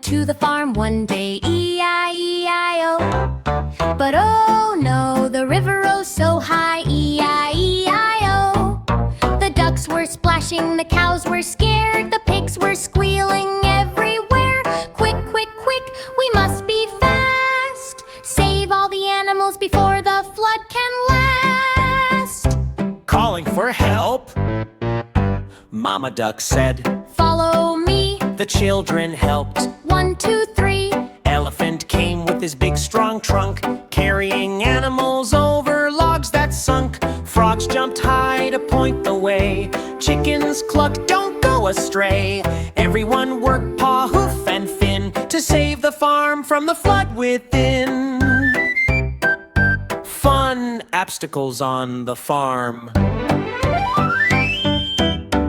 to the farm one day, E-I-E-I-O. But oh no, the river rose so high, E-I-E-I-O. The ducks were splashing, the cows were scared, the pigs were squealing everywhere. Quick, quick, quick, we must be fast. Save all the animals before the flood can last. Calling for help, Mama Duck said. Follow me. The children helped. 1, 2, 3. Elephant came with his big strong trunk, carrying animals over logs that sunk. Frogs jumped high to point the way. Chickens clucked, don't go astray. Everyone worked paw, hoof, and fin to save the farm from the flood within. Fun obstacles on the farm.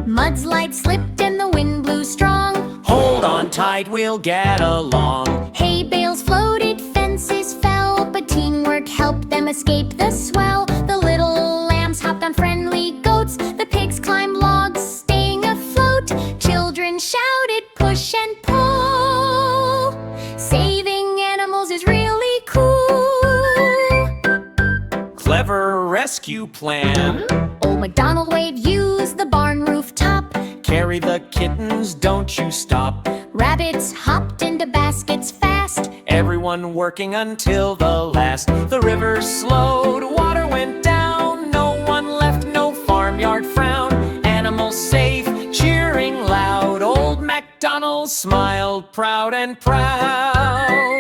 Mudslide slipped and the wind blew strong. Hold on tight, we'll get along. Hay bales floated, fences fell, but teamwork helped them escape the swell. The little lambs hopped on friendly goats, the pigs climbed logs, staying afloat. Children shouted, push and pull. Saving animals is really cool. Clever rescue plan. Old MacDonald waved, use the barn rooftop. Carry the kittens, don't you stop. Rabbits hopped into baskets fast. Everyone working until the last. The river slowed, water went down. No one left, no farmyard frown. Animals safe, cheering loud. Old MacDonald smiled, proud and proud.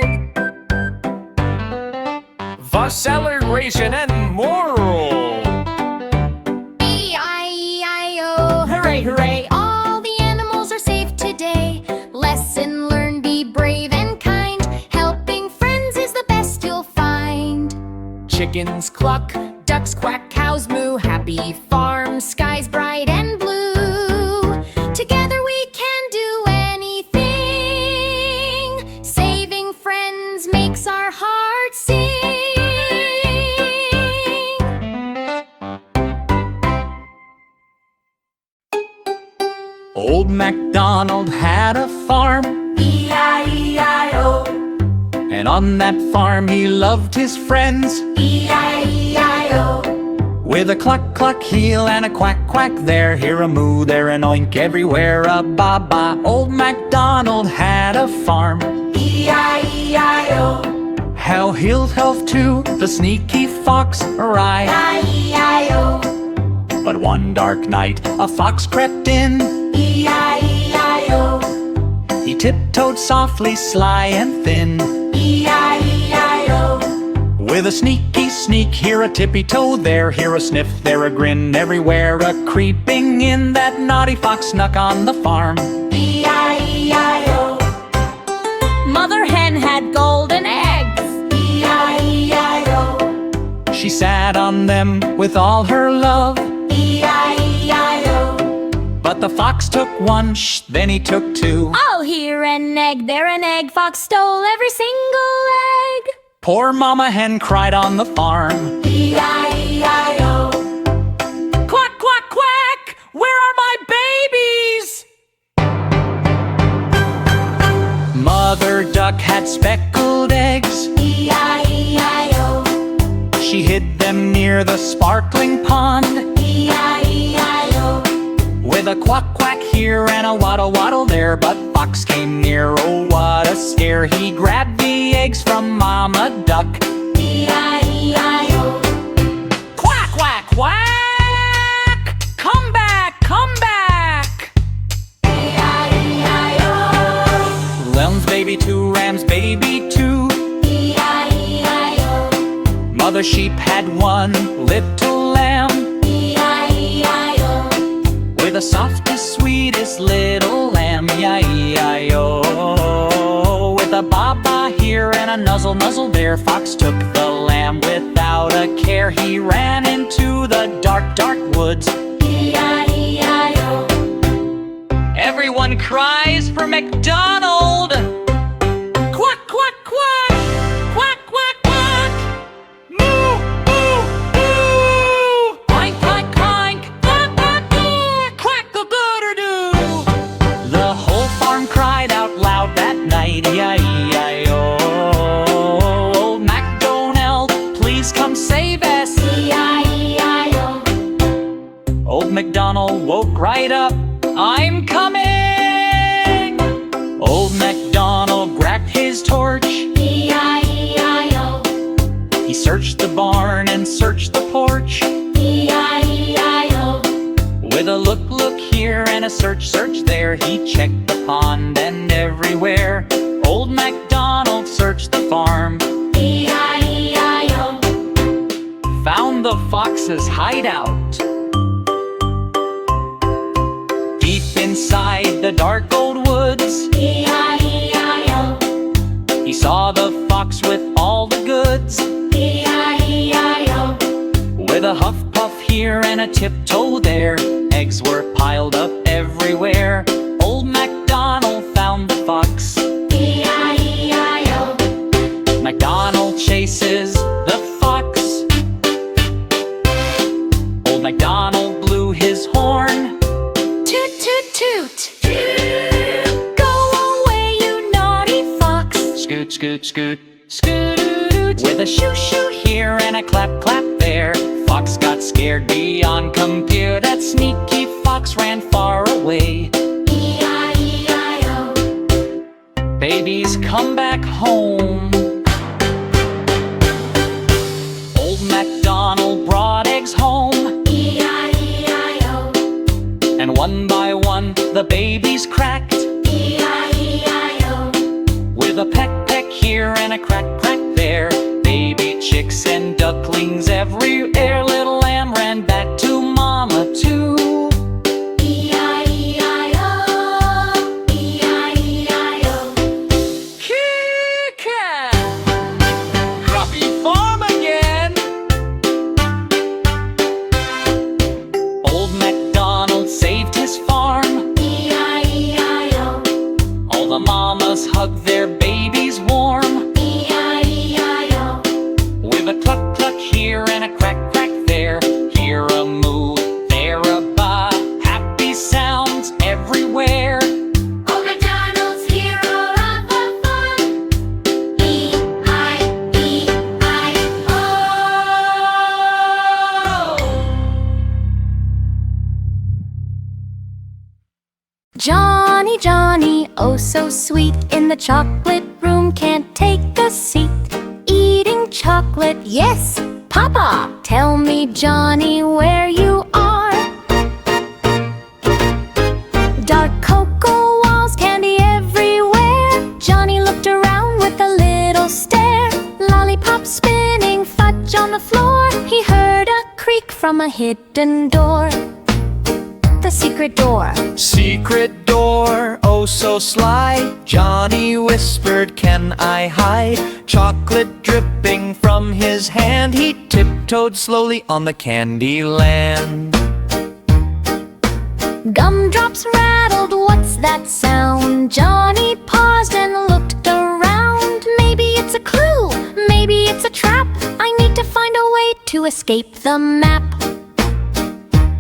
The celebration and moral. E-I-E-I-O. Hooray, hooray. All the animals are safe today. Lesson learned, be brave and kind. Helping friends is the best you'll find. Chickens cluck, Ducks quack, cows moo. Happy farm, skies bright and blue. Together we can do anything. Saving friends makes our hearts sing. Old MacDonald had a farm, E-I-E-I-O. and on that farm he loved his friends. E-I-E-I-O. With a cluck cluck heel and a quack quack there, here a moo, there an oink, everywhere a ba ba. Old MacDonald had a farm, E-I-E-I-O. how he'll tell to the sneaky fox awry. I-E-I-O. But one dark night a fox crept in. E-I-E-I-O. He tiptoed softly, sly and thin. E-I-E-I-O. With a sneaky sneak, here a tippy-toe, there, here a sniff, there a grin, everywhere a creeping in. That naughty fox snuck on the farm. E-I-E-I-O. Mother hen had golden eggs. E-I-E-I-O. She sat on them with all her love. E-I-E-I-O. But the fox took one, shh, then he took two. Oh, here an egg, there an egg. Fox stole every single egg. Poor mama hen cried on the farm. E-I-E-I-O. Quack, quack, quack! Where are my babies? Mother duck had speckled eggs. E-I-E-I-O. She hid them near the sparkling pond. E-I-E-I-O. With a quack quack here and a waddle waddle there, but fox came near, oh what a scare. He grabbed the eggs from Mama Duck. E-I-E-I-O. Quack quack quack! Come back, come back! E-I-E-I-O. Lamb's baby two, ram's baby two. E-I-E-I-O. Mother sheep had one little lamb. E-I-E-I-O. With the softest, sweetest little lamb, E-I-E-I-O. With a ba-ba here and a nuzzle, nuzzle there, fox took the lamb without a care. He ran into the dark, dark woods. E-I-E-I-O. Everyone cries for MacDonald. Quack, quack, quack! Quack, quack, quack! Moo, moo, moo! Clank, clank, clank! Quack, quack, quack! Quack-a-doodle-doo! The whole farm cried out loud that night. Old MacDonald woke right up. I'm coming! Old MacDonald grabbed his torch. E-I-E-I-O. He searched the barn and searched the porch. E-I-E-I-O. With a look here and a search there, he checked the pond and everywhere. Old MacDonald searched the farm. E-I-E-I-O. Found the fox's hideout. Deep inside the dark old woods. E-I-E-I-O. He saw the fox with all the goods. E-I-E-I-O. With a huff puff here and a tiptoe there, eggs were piled up everywhere. Old MacDonald found the fox. E-I-E-I-O. MacDonald chases the fox. Old MacDonald blew his horn. Toot, toot, toot. Go away, you naughty fox. Scoot, scoot, scoot, scoot. With a shoo shoo here and a clap clap there, fox got scared beyond compare. That sneaky fox ran far away. E-I-E-I-O. Babies, come back home. Old MacDonald brought eggs home. E-I-E-I-O. And one by one the babies cracked. E-I-E-I-O. With a peck peck here and a crack crack there, baby chicks and ducklings everywhere. Little lamb ran back to mama too. E-I-E-I-O. E-I-E-I-O. Kick-a! Happy farm again! Old MacDonald saved his farm. E-I-E-I-O. All the mamas hugged their babies warm. E-I-E-I-O. With a cluck cluck here and a crack crack there, here a moo, there a ba, happy sounds everywhere. Old MacDonald's hero of the fun. E-I-E-I-O. Johnny, Johnny, oh so sweet, in the chocolate room can't take a seat. Eating chocolate, yes, Papa. Tell me, Johnny, where you are. Dark cocoa walls, candy everywhere. Johnny looked around with a little stare. Lollipop spinning, fudge on the floor. He heard a creak from a hidden door. The secret door. Secret door, oh so sly. Johnny whispered, can I hide? Chocolate dripping from his hand, he tiptoed slowly on the candy land. Gumdrops rattled, what's that sound? Johnny paused and looked around. Maybe it's a clue, maybe it's a trap. I need to find a way to escape the map.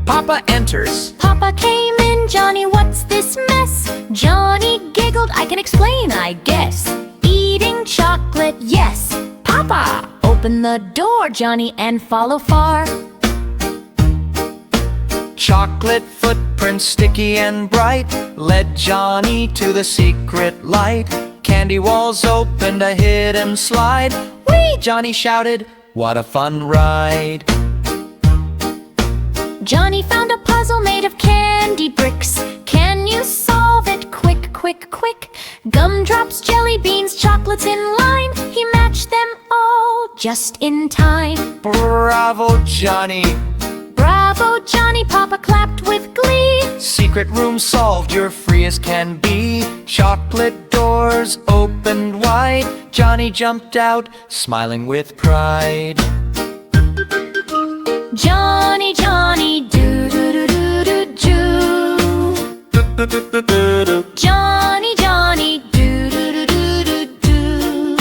Papa enters. Papa came in, Johnny, what's this mess? Johnny giggled, I can explain, I guess. Eating chocolate, yes. Papa, open the door, Johnny, and follow far. Chocolate footprints, sticky and bright, led Johnny to the secret light. Candy walls opened, a hidden slide. Whee! Johnny shouted, what a fun ride. Johnny found a puzzle made of candy bricks. Can you solve it? Quick, quick, quick. Gumdrops, jelly beans, chocolates in line. He matched them all just in time. Bravo, Johnny. Bravo, Johnny, Papa clapped with glee. Secret room solved, you're free as can be. Chocolate doors opened wide. Johnny jumped out, smiling with pride. Johnny, Johnny, do-do-do-do-do-do. Johnny, Johnny, do-do-do-do-do-do.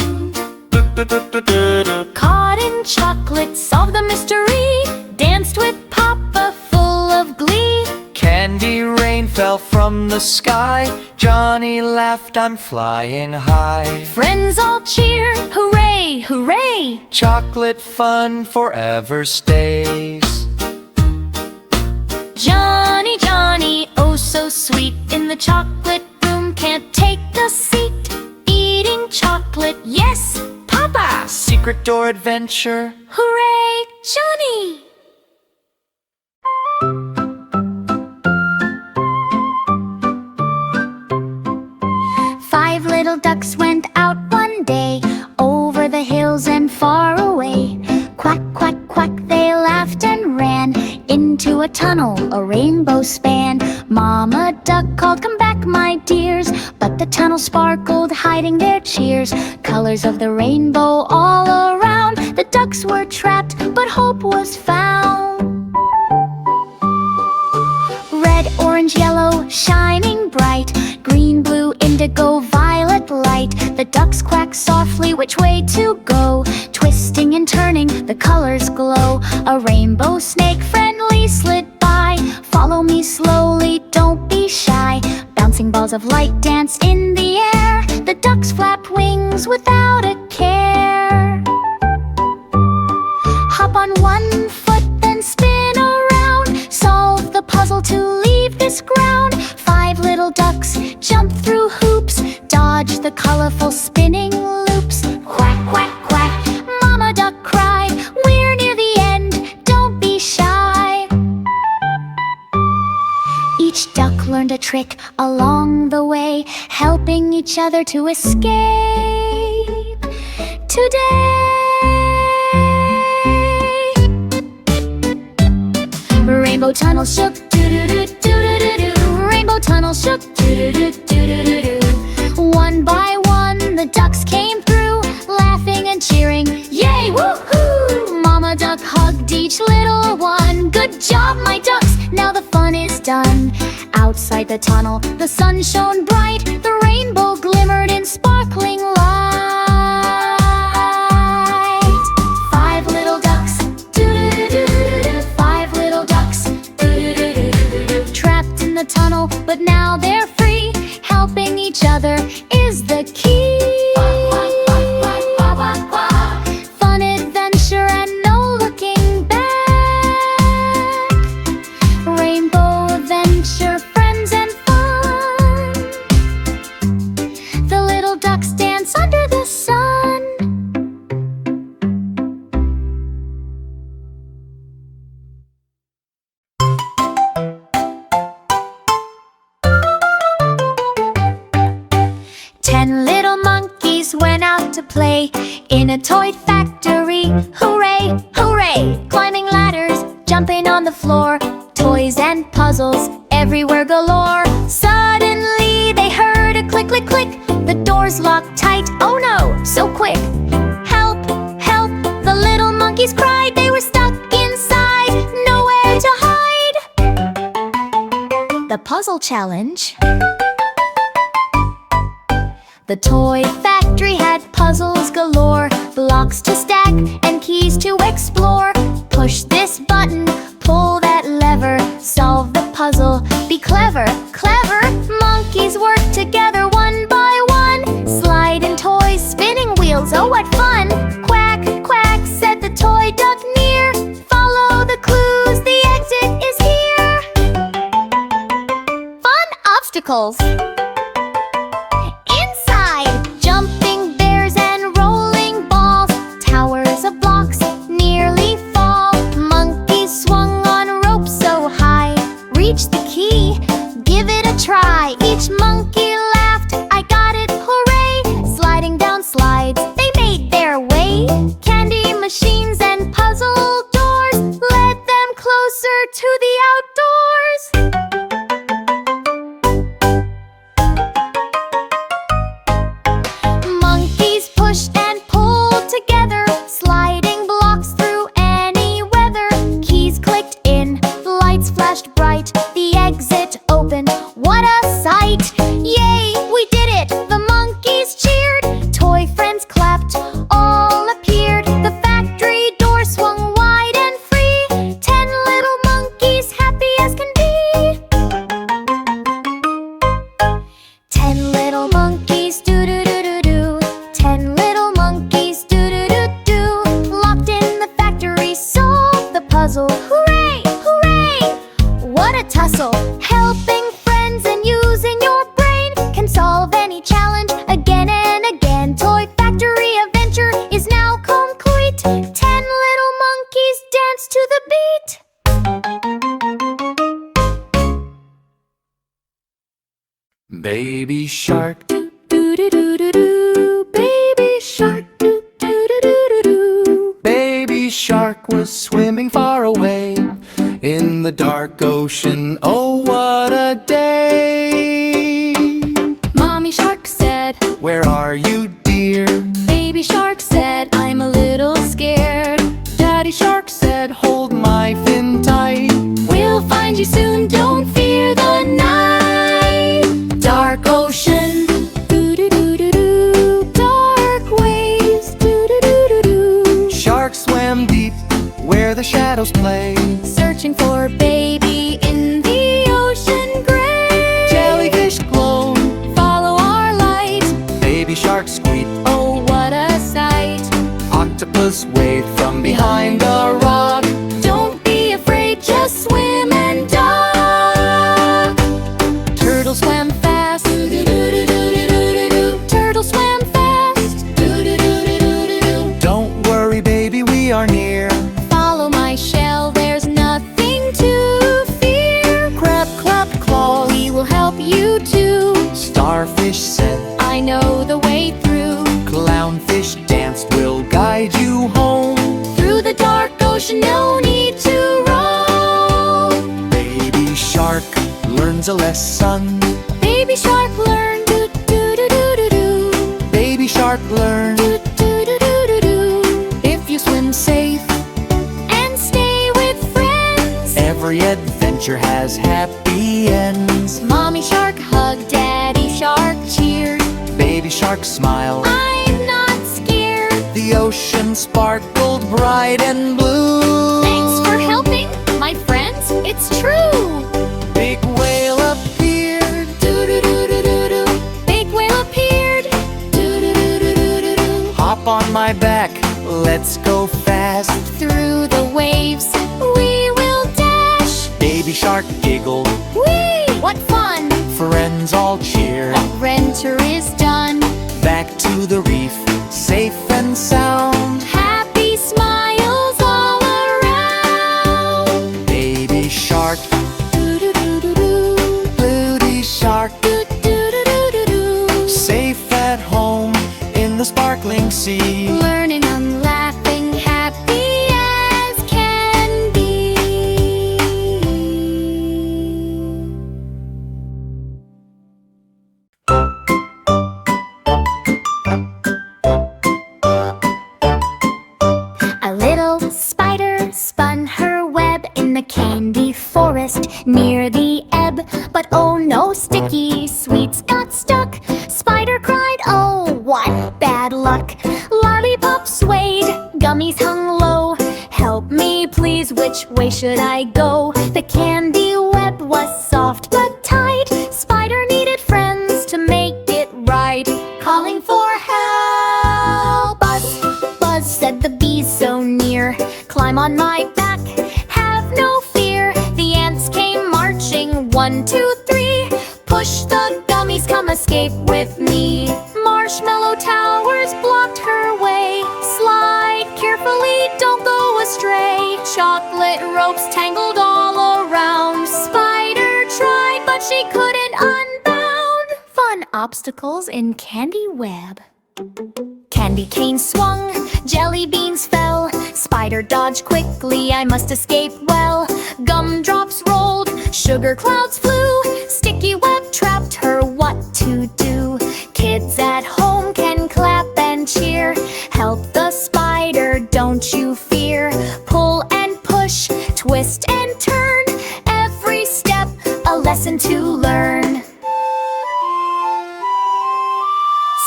Caught in chocolate, solved the mystery. Danced with Papa, full of glee. Candy rain fell from the sky. Johnny laughed, I'm flying high. Friends all cheered, hooray, hooray. Chocolate fun forever stays. Johnny, so sweet. In the chocolate room, can't take the seat. Eating chocolate, yes, Papa! Secret door adventure. Hooray, Johnny! Five little ducks went out one day, over the hills and far away. Quack, quack, quack, they laughed and ran into a tunnel, a rainbow span. Mama duck called, "Come back, my dears," but the tunnel sparkled, hiding their cheers. Colors of the rainbow all around. The ducks were trapped, but hope was found. Red, orange, yellow, shining bright. Green, blue, indigo, violet light. The ducks quack softly, which way to go? Twisting and turning, the colors glow. A rainbow snake friendly slid by. Follow me slowly, don't be shy. Bouncing balls of light dance in the air. The ducks flapped wings without a care. Hop on one foot, then spin around. Solve the puzzle to leave this ground. Five little ducks jump through hoops. Dodge the colorful spinning loops. Quack, quack, quack, Mama duck cried. We're near the end, don't be shy. Each duck learned a trick along the way, helping each other to escape. Today, rainbow tunnel shook, doo-doo-doo-doo-doo-doo. Rainbow tunnel shook, doo-doo-doo-doo-doo-doo. One by one, the ducks came through, laughing and cheering, yay, woohoo! Mama duck hugged each little one. Good job, my ducks, now the fun is done. Outside the tunnel, the sun shone bright. The rainbow glimmered in sparkling light. Five little ducks, doo-doo-doo-doo-doo. Five little ducks, doo-doo-doo-doo-doo. Trapped in the tunnel, but now they're free. Helping each other is the key. Fun adventure and no looking back. Rainbow adventure, friends and fun. The little ducks dance under the sun. Ten little monkeys went out to play in a toy factory. Hooray, hooray! Climbing ladders, jumping on the floor. Toys and puzzles everywhere galore. Suddenly they heard a click, click, click. The doors locked tight, oh no, so quick. Help, help, the little monkeys cried. They were stuck inside, nowhere to hide. The puzzle challenge. The toy factory had puzzles galore. Blocks to stack and keys to explore. Push this button, pull that lever. Solve the puzzle, be clever, clever. Monkeys work together one by one. Sliding toys, spinning wheels, oh what fun! Quack, quack, said the toy duck near. Follow the clues, the exit is here. Fun obstacles. Jumping bears and rolling balls. Towers of blocks nearly fall. Monkeys swung on ropes so high. Reach the key, give it a try. Each monkey laughed, I got it, hooray! Sliding down slides, they made their way. Candy machines and puzzle doors led them closer to the outdoors. Monkeys pushed and pulled together, sliding blocks through any weather. Keys clicked in, lights flashed bright. The exit opened, what a sight! Yay, we did it! The monkeys cheered. Toy friends clapped, all appeared. The factory door swung wide and free. 10 little monkeys, happy as can be. 10 little monkeys, doo-doo-doo-doo-doo. 10 little monkeys, doo-doo-doo-doo. Locked in the factory, solved the puzzle. Hooray, hooray! What a tussle! Helping friends Baby shark, Do-do-do-do-do. Baby shark. Do-do-do-do-do. baby shark was swimming far away in the dark ocean. Oh, what a day! Mommy shark said, Where are you, dear? baby shark said, I'm a little scared. Daddy shark said, Hold my fin tight. We'll find you soon, don't fear the night. Dark ocean. Do-do-do-do-do. Dark waves. Do-do-do-do-do. Sharks swam deep where the shadows play. Searching for baby in the ocean gray. Jellyfish glowed, Follow our light. baby shark squeaked. Oh, what a sight. Octopus waved from behind a rock. Don't be afraid, just swim and duck. Turtle swam fast. Turtle swam fast. Don't worry, baby, we are near. Follow my shell, there's nothing to fear. Crab clapped claws, We will help you too. starfish said. I know the way through. Clownfish danced, we'll guide you home. Through the dark ocean, no need to roam. Baby shark learns a lesson. Baby shark learn. Do-do-do-do-do. Baby shark learned. Do-do-do-do-do. If you swim safe and stay with friends. Every adventure has happy ends. Mommy shark hugged, daddy shark cheered. Baby shark smiled. I'm not scared. The ocean sparkled bright and blue. Thanks for helping, my friends, it's true. Big whale appeared. Do-do-do-do-do-do. Big whale appeared. Do-do-do-do-do-do. Hop on my back, let's go fast. Through the waves, we will dash. Baby shark giggled. Whee! What fun! Friends all cheered. Adventure is done. Back to the reef, safe and sound. Happy smiles all around. Baby shark, Do-do-do-do-do. Booty shark, Do-do-do-do-do. safe at home in the sparkling sea. Learning and laughing, happy as can be. A little spider spun her web in the candy forest near the ebb. But oh no, sticky sweets got stuck. Spider cried, oh, what bad luck. Lollipop swayed, gummies hung low. Help me please, which way should I go? The candy web was soft but tight. Spider needed friends to make it right. Calling for help. Buzz, buzz, said the bees so near. Climb on my back, have no fear. The ants came marching, 1, 2, 3. Push the gummies, come escape with me. Marshmallow towers blocked her way. Slide carefully, don't go astray. Chocolate ropes tangled all around. Spider tried, but she couldn't unbound. Fun obstacles in candy web. Candy cane swung, jelly beans fell. Spider dodged quickly, I must escape well. Gumdrops rolled, sugar clouds flew. Sticky web trapped her, what to do? Kids at home can clap and cheer. Help the spider, don't you fear. Pull and push, twist and turn. Every step, a lesson to learn.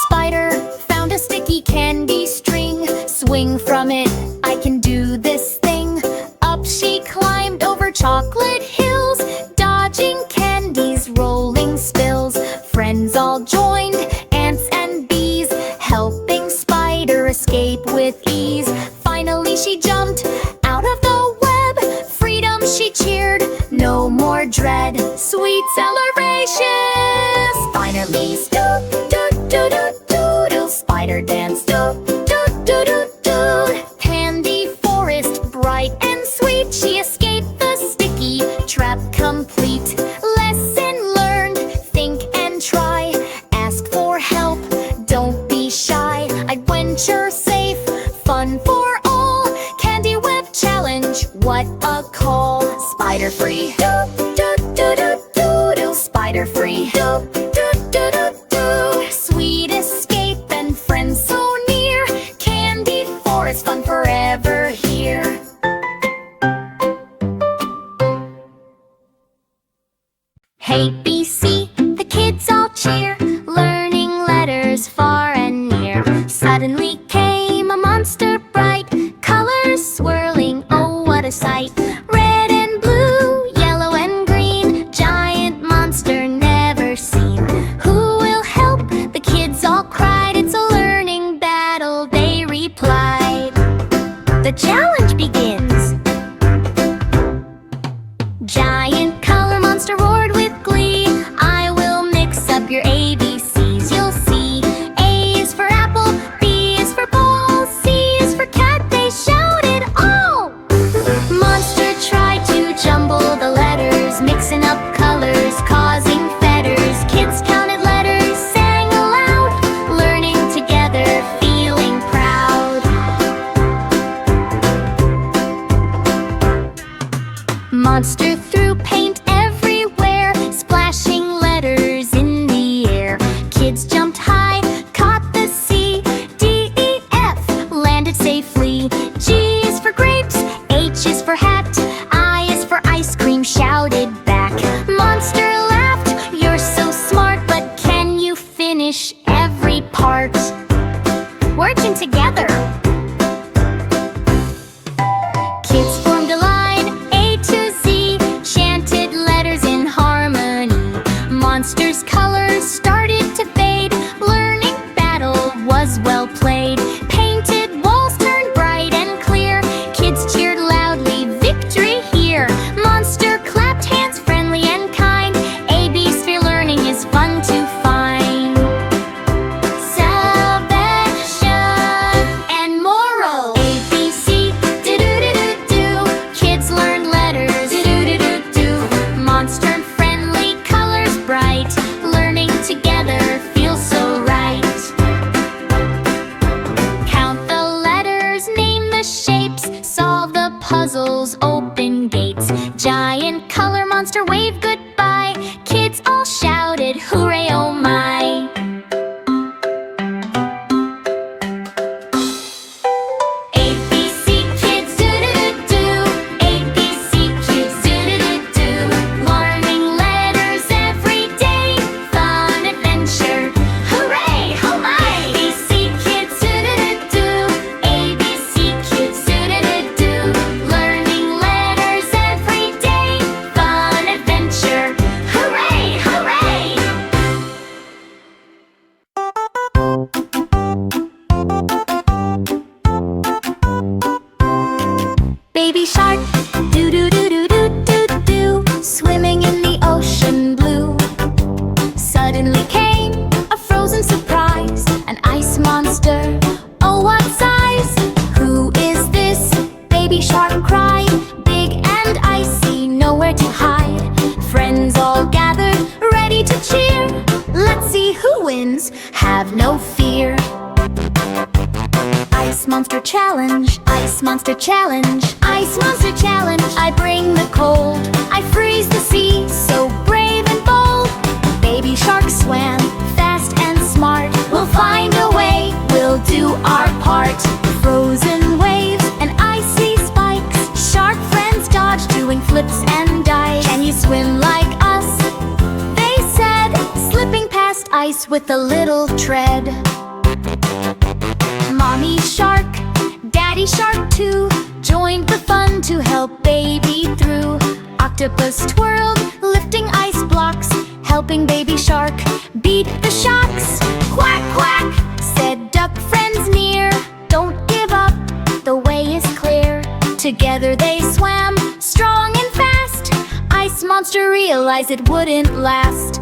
Spider found a sticky candy string. Swing from it, I can do this thing. Up she climbed over chocolate hills, dodging candies, rolling spills. Friends all joined, ants and bees, helping Spider escape with ease. Finally she jumped out of the web. Freedom she cheered, no more dread. Sweet celebration. Finally, do-do-do-do-do. Spider dance, do-do-do-do-do. Candy forest, bright and sweet. She escaped the sticky trap complete. Lesson learned, think and try. spider free. Do, do, do, do, do. Sweet escape and friends so near. Candy forest fun forever here. Hey BC, the kids all cheer, learning letters far and near. Suddenly came a monster bright, colors swirling, oh what a sight. Red and blue, yellow and green, giant monster never seen. Who will help? The kids all cried. It's a learning battle, they replied. The challenge begins. Giant color monster roared with glee. I will mix up your ABCs, you'll see. A is for apple, B is for ball, C is for cat, they shouted all. Monster tried to jumble the letters, mixing up colors, causing fetters. Kids counted letters, sang aloud, learning together, feeling proud. Monster threw paint everywhere, splashing letters in the air. Kids jumped high, caught the C. D, E, F, landed safely. G is for grapes, H is for hat, I is for ice cream, shouted back. Monster laughed, you're so smart, but can you finish every part? Working together. Kids formed a line, A to Z, chanted letters in harmony. Monsters' colors started to fade, learning battle was well played. Painted walls turned bright and clear, kids cheered loudly, victory here. Monster clapped hands, friendly and kind, AB's for learning is fun to find. Salvation and moral. ABC, do-do-do-do-do. Kids learned letters, do-do-do-do-do. Monster and friendly, colors bright, learning together feels so right. Count the letters, name the shapes, solve the puzzles, open gates. Giant color monster waved goodbye, kids all shouted hooray oh my. ABC kids do-do-do-do, ABC kids do-do-do-do. Learning letters every day, fun adventure, hooray oh my. ABC kids do-do-do-do, ABC kids do-do-do-do. Learning letters every day, fun adventure, hooray hooray. Baby shark, do-do-do-do-do-do-do, swimming in the ocean blue. Suddenly came a frozen surprise, an ice monster, oh what size. Who is this? Baby shark cried, big and icy, nowhere to hide. Friends all gathered, ready to cheer. Let's see who wins, have no fear. Ice monster challenge, ice monster challenge, ice monster challenge. I bring the cold, I freeze the sea, so brave and bold. Baby shark swam, fast and smart. We'll find a way, we'll do our part. Frozen waves and icy spikes, shark friends dodge, doing flips and dives. Can you swim like us? They said, slipping past ice with a little tread. Mommy shark, daddy shark too, joined the fun to help baby through. Octopus twirled, lifting ice blocks, helping baby shark beat the shocks. Quack, quack, said duck friends near. Don't give up, the way is clear. Together they swam, strong and fast. Ice monster realized it wouldn't last.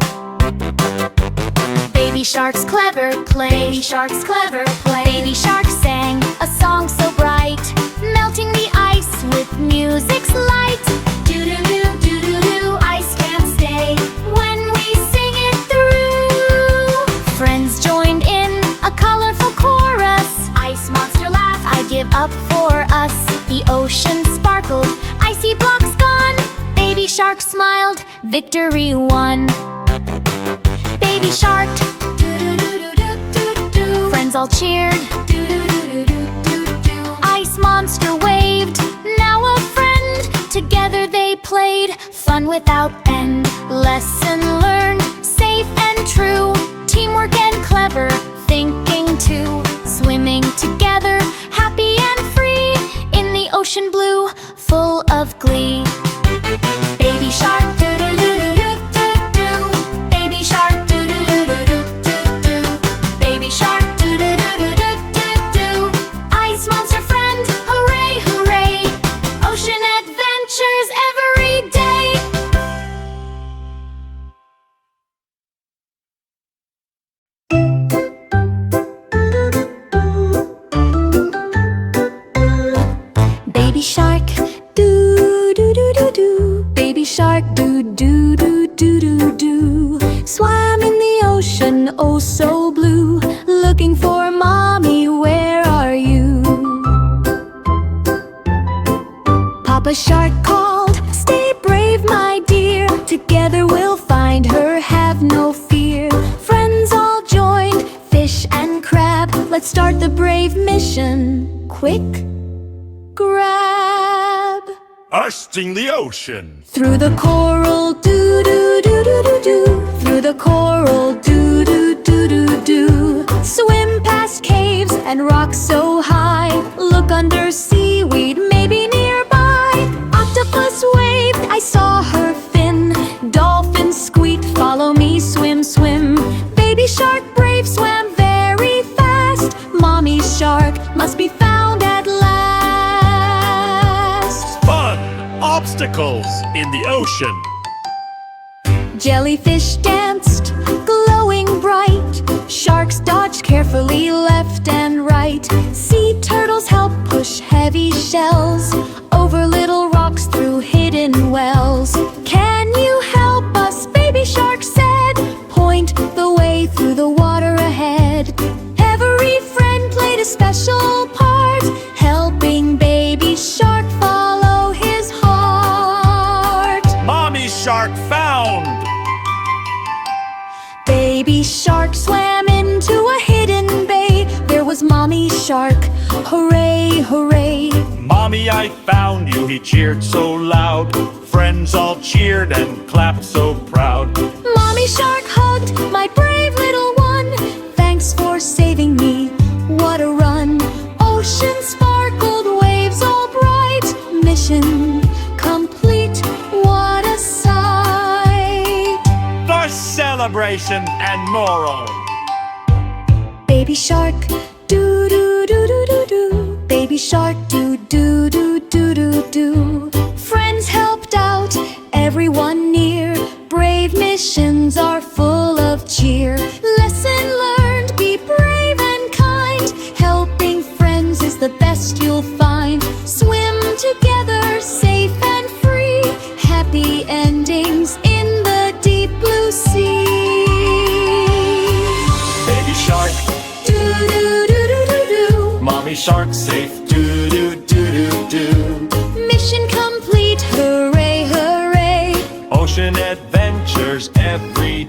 Baby sharks clever play, baby sharks clever play. Baby sharks sang a song so bright, melting the ice with music's light. Do-do-do, do-do-do, ice can't stay when we sing it through. Friends joined in a colorful chorus. Ice monster laughed, I give up for us. The ocean sparkled, icy blocks gone. Baby shark smiled, victory won. Baby shark, friends all cheered. Ice monster waved, now a friend. Together they played, fun without end. Lesson learned, safe and true. Teamwork and clever, thinking too. Swimming together, happy and free. In the ocean blue, full of glee. Baby shark, doo-doo-doo-doo-doo-doo. Baby shark, doo-doo-doo-doo-doo-doo. Baby shark, doo-doo-doo-doo-doo-doo. Ice monster friend, hooray, hooray. Ocean adventures every day. Baby shark, doo-doo-doo-doo-doo. Baby shark, doo-doo-doo-doo-doo-doo. Swam in the ocean, oh so blue. Looking for mommy, where are you? Papa shark called, stay brave my dear. Together we'll find her, have no fear. Friends all joined, fish and crab. Let's start the brave mission. Quick grab. Usting the ocean. Through the coral, doo-doo-doo-doo-doo-doo. Through the coral, doo-doo-doo-doo-doo. Swim past caves and rocks so high. Look under seaweed, maybe nearby. Octopus waved, I saw her fin. Dolphin squeaked, follow me, swim, swim. Baby shark brave swam very fast. Mommy shark must be found at last. Fun. Obstacles in the ocean. Jellyfish danced, glowing bright. Sharks dodged carefully left and right. Sea turtles help push heavy shells over little rocks through hidden wells. Can you help us? Baby shark said. Point the way through the water ahead. Every friend played a special part, helping baby shark follow his heart. Mommy shark found. Baby shark swam into a hidden bay. There was mommy shark, hooray, hooray. Mommy, I found you, he cheered so loud. Friends all cheered and clapped so proud. Mommy shark hugged my brave little one. Thanks for saving me, what a run. Ocean sparkled, waves all bright. Mission complete, what a sight. The celebration and moral. Baby shark, doo-doo-doo-doo-doo-doo. Baby shark, doo-doo-doo-doo-doo-doo. Friends helped out, everyone near. Brave missions are full of cheer. Lesson learned, be brave and kind. Helping friends is the best you'll find. Swim together, safe and free. Happy endings in the deep blue sea. Baby shark, Doo-doo-doo-doo-doo-doo. mommy shark safe. Do-do-do-do-do. Mission complete, hooray, hooray. Ocean adventures every